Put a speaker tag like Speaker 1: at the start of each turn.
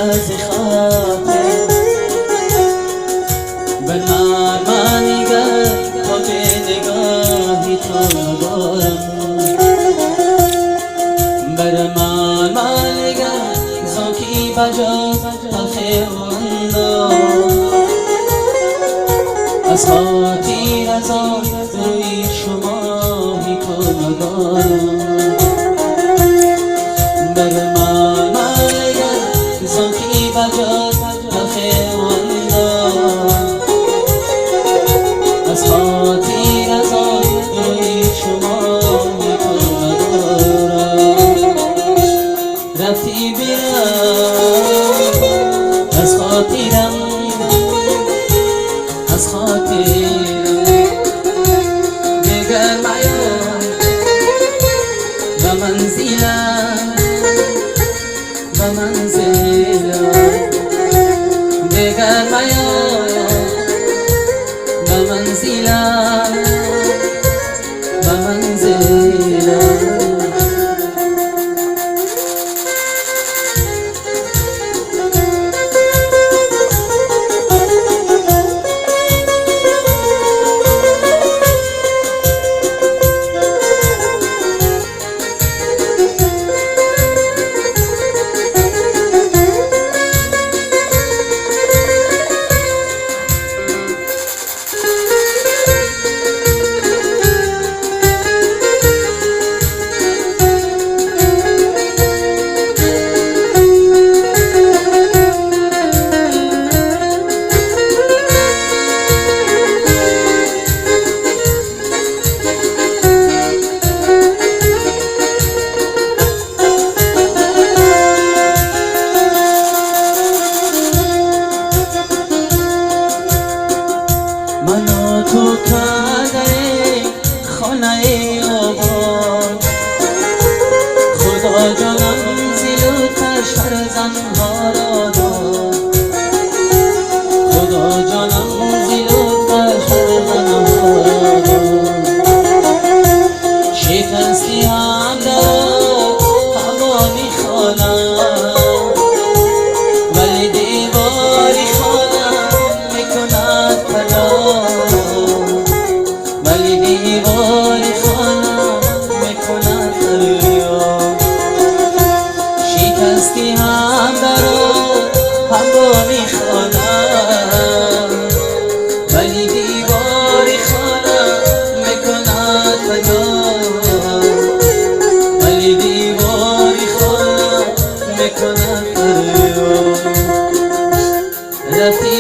Speaker 1: از خاطر بر من نگر تا به نگاهی تو دارم بر من نگر زاکی بجا تلخ وندو از خاطر از آن روی شماهی تو ندارم بر من نگر زاکی بجا تلخ وندو از خاطر از آن روی شماهی تو ندارم رفتی بیرم از خاطرم از خاطرم دگر میام به منزلم به منزلم دگر میام به منزلم به منزلم منو تو کرده خانه آباد خدا جانم زیلوتش هر زنها را داد خدا جانم زیلوتش هر زنها را داد شکستی هم داد هوا میخوانم ولی دیواری خانم میکند پناه ولی دیواری خانم میکند فریاد شکستی هم برات هم با میخوانم ولی دیواری خانم میکند فریاد ولی دیواری خانم میکند فریاد رفتی